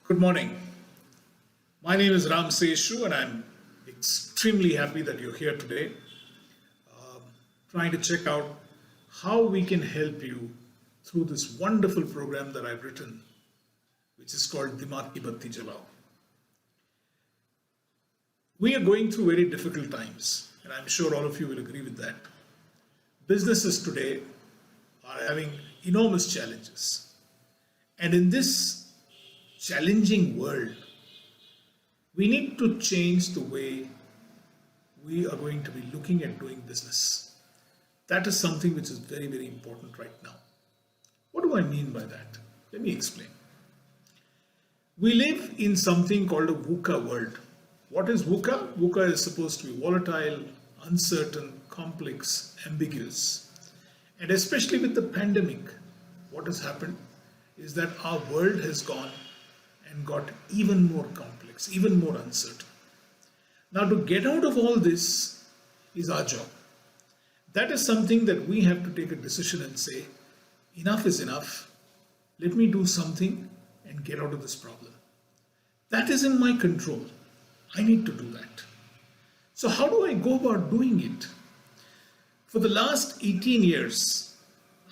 Good morning. My name is Ram Seshu, and I'm extremely happy that you're here today, trying to check out how we can help you through this wonderful program that I've written, which is called Dimaag Ki Bathi Jalao. We are going through very difficult times, and I'm sure all of you will agree with that. Businesses today are having enormous challenges. And in this challenging world, we need to change the way we are going to be looking at doing business. That is something which is very, very important right now. What do I mean by that? Let me explain. We live in something called a VUCA world. What is VUCA? VUCA is supposed to be volatile, uncertain, complex, ambiguous. And especially with the pandemic, what has happened is that our world has gone and got even more complex, even more uncertain. Now, to get out of all this is our job. That is something that we have to take a decision and say, enough is enough. Let me do something and get out of this problem. That is in my control. I need to do that. So how do I go about doing it? For the last 18 years,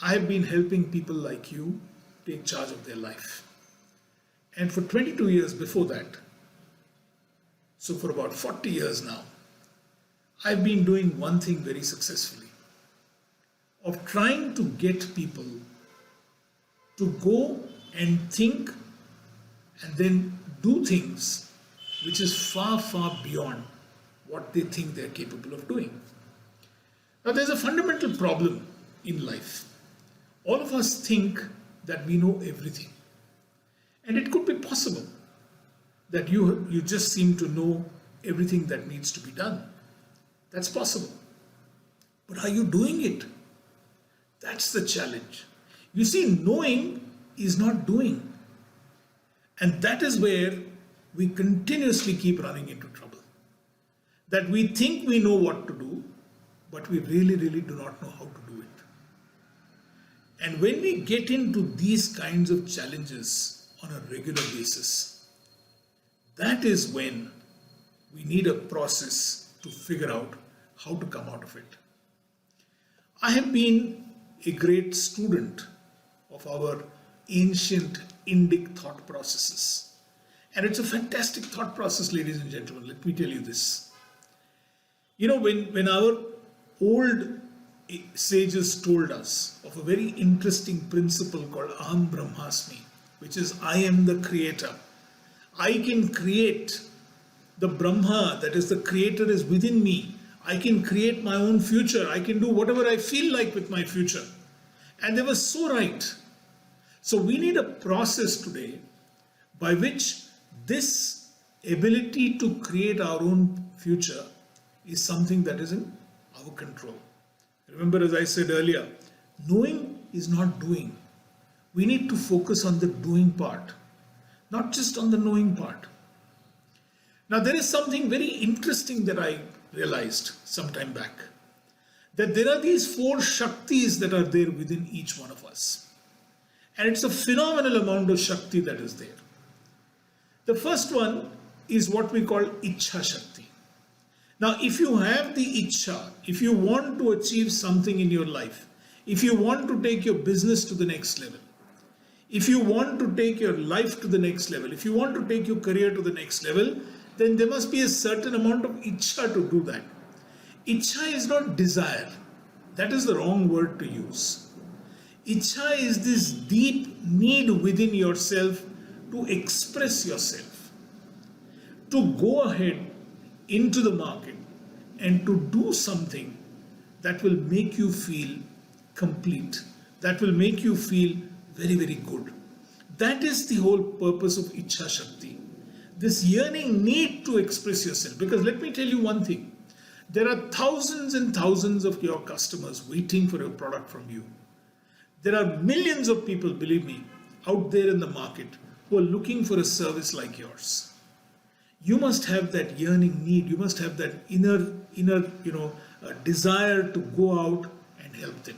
I have been helping people like you take charge of their life. And for 22 years before that, so for about 40 years now, I've been doing one thing very successfully, of trying to get people to go and think and then do things which is far, far beyond what they think they're capable of doing. Now, there's a fundamental problem in life. All of us think that we know everything. And it could be possible that you just seem to know everything that needs to be done. That's possible. But are you doing it? That's the challenge. You see, knowing is not doing. And that is where we continuously keep running into trouble. That we think we know what to do, but we really, really do not know how to do it. And when we get into these kinds of challenges on a regular basis, that is when we need a process to figure out how to come out of it. I have been a great student of our ancient Indic thought processes. And it's a fantastic thought process, ladies and gentlemen. Let me tell you this. You know, when our old sages told us of a very interesting principle called Aham Brahmasmi, which is I am the creator. I can create. The Brahma, that is the creator, is within me. I can create my own future. I can do whatever I feel like with my future. And they were so right. So we need a process today by which this ability to create our own future is something that is in our control. Remember, as I said earlier, knowing is not doing. We need to focus on the doing part, not just on the knowing part. Now, there is something very interesting that I realized some time back, that there are these 4 Shaktis that are there within each one of us. And it's a phenomenal amount of Shakti that is there. The first one is what we call Ichcha Shakti. Now, if you have the Ichcha, if you want to achieve something in your life, if you want to take your business to the next level, if you want to take your life to the next level, if you want to take your career to the next level, then there must be a certain amount of Ichcha to do that. Ichcha is not desire. That is the wrong word to use. Ichcha is this deep need within yourself to express yourself, to go ahead into the market and to do something that will make you feel complete, that will make you feel very, very good. That is the whole purpose of Ichcha Shakti. This yearning need to express yourself. Because let me tell you one thing, there are thousands and thousands of your customers waiting for your product from you. There are millions of people, believe me, out there in the market who are looking for a service like yours. You must have that yearning need. You must have that inner desire to go out and help them.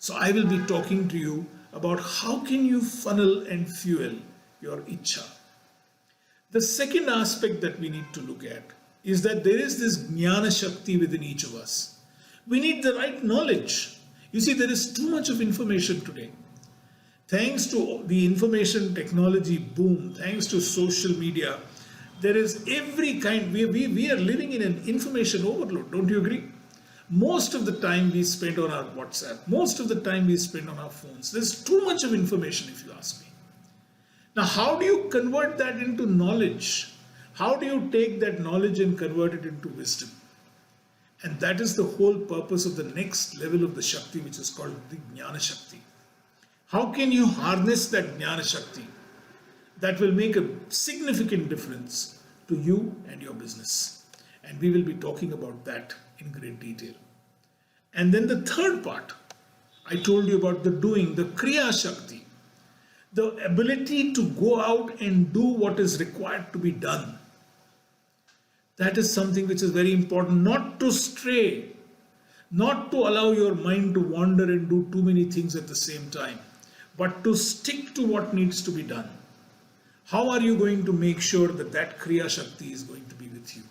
So I will be talking to you about how can you funnel and fuel your Ichcha. The second aspect that we need to look at is that there is this Jnana Shakti within each of us. We need the right knowledge. You see, there is too much of information today. Thanks to the information technology boom, thanks to social media, there is every kind, we are living in an information overload, don't you agree? Most of the time we spend on our WhatsApp, most of the time we spend on our phones. There's too much of information, if you ask me. Now, how do you convert that into knowledge? How do you take that knowledge and convert it into wisdom? And that is the whole purpose of the next level of the Shakti, which is called the Jnana Shakti. How can you harness that Jnana Shakti that will make a significant difference to you and your business? And we will be talking about that in great detail. And then the third part, I told you about the doing, the Kriya Shakti, the ability to go out and do what is required to be done. That is something which is very important, not to stray, not to allow your mind to wander and do too many things at the same time, but to stick to what needs to be done. How are you going to make sure that that Kriya Shakti is going to be with you?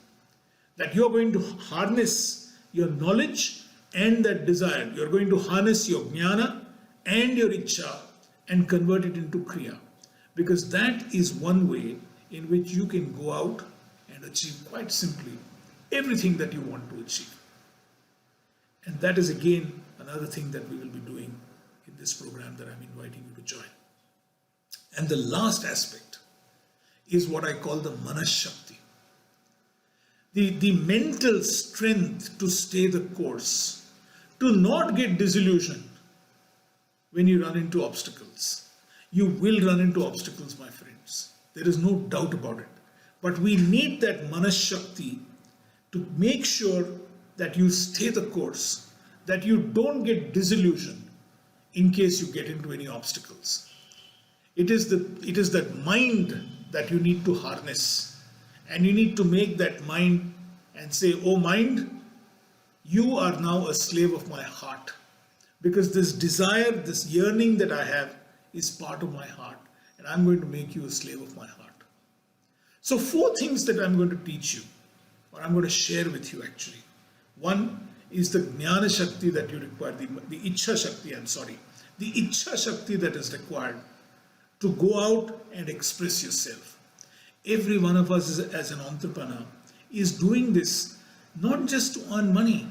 That you are going to harness your knowledge and that desire. You are going to harness your Jnana and your Ichcha and convert it into Kriya. Because that is one way in which you can go out and achieve quite simply everything that you want to achieve. And that is again another thing that we will be doing in this program that I'm inviting you to join. And the last aspect is what I call the Manas Shakti. The mental strength to stay the course, to not get disillusioned when you run into obstacles. You will run into obstacles, my friends. There is no doubt about it. But we need that Manas Shakti to make sure that you stay the course, that you don't get disillusioned in case you get into any obstacles. It is that mind that you need to harness. And you need to make that mind and say, oh mind, you are now a slave of my heart. Because this desire, this yearning that I have is part of my heart. And I'm going to make you a slave of my heart. So 4 things that I'm going to teach you, or I'm going to share with you actually. One is the Jnana Shakti that you require, the Ichcha Shakti, the Ichcha Shakti that is required to go out and express yourself. Every one of us as an entrepreneur is doing this not just to earn money,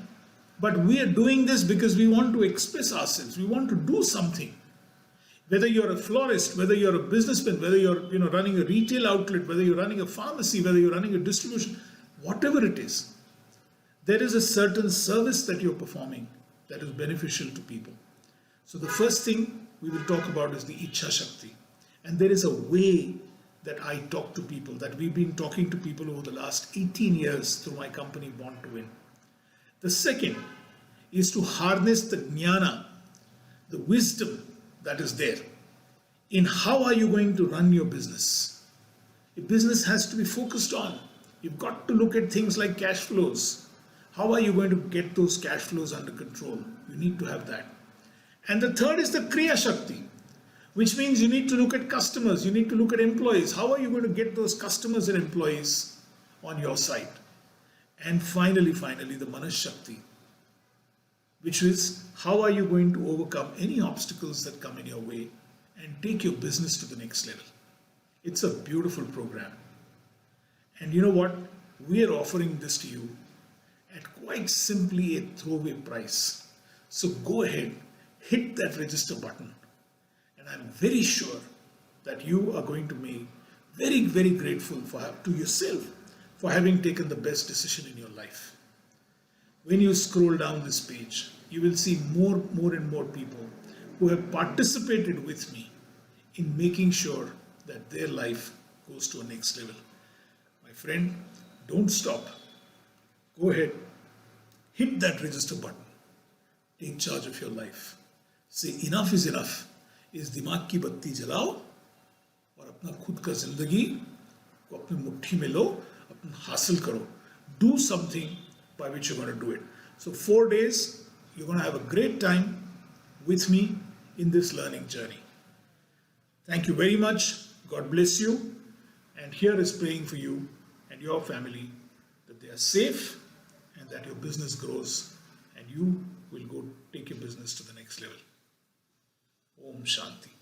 but we are doing this because we want to express ourselves. We want to do something. Whether you're a florist, whether you're a businessman, whether you're running a retail outlet, whether you're running a pharmacy, whether you're running a distribution, whatever it is, there is a certain service that you're performing that is beneficial to people. So the first thing we will talk about is the Ichcha Shakti. And there is a way that I talk to people, that we've been talking to people over the last 18 years through my company, Born to Win. The second is to harness the Jnana, the wisdom that is there in how are you going to run your business. A business has to be focused on. You've got to look at things like cash flows. How are you going to get those cash flows under control? You need to have that. And the third is the Kriya Shakti, which means you need to look at customers, you need to look at employees. How are you going to get those customers and employees on your side? And finally, the Manas Shakti, which is how are you going to overcome any obstacles that come in your way and take your business to the next level. It's a beautiful program. And you know what? We are offering this to you at quite simply a throwaway price. So go ahead, hit that register button. And I'm very sure that you are going to be very, very grateful to yourself for having taken the best decision in your life. When you scroll down this page, you will see more and more people who have participated with me in making sure that their life goes to a next level. My friend, don't stop. Go ahead, hit that register button. Take charge of your life. Say enough is enough. इस दिमाग की बत्ती जलाओ और अपना खुद का जिंदगी को अपनी मुट्ठी में लो, अपन हासिल करो. Do something by which you're going to do it. So 4 days, you're going to have a great time with me in this learning journey. Thank you very much. God bless you. And here is praying for you and your family that they are safe and that your business grows and you will go take your business to the next level. Om Shanti.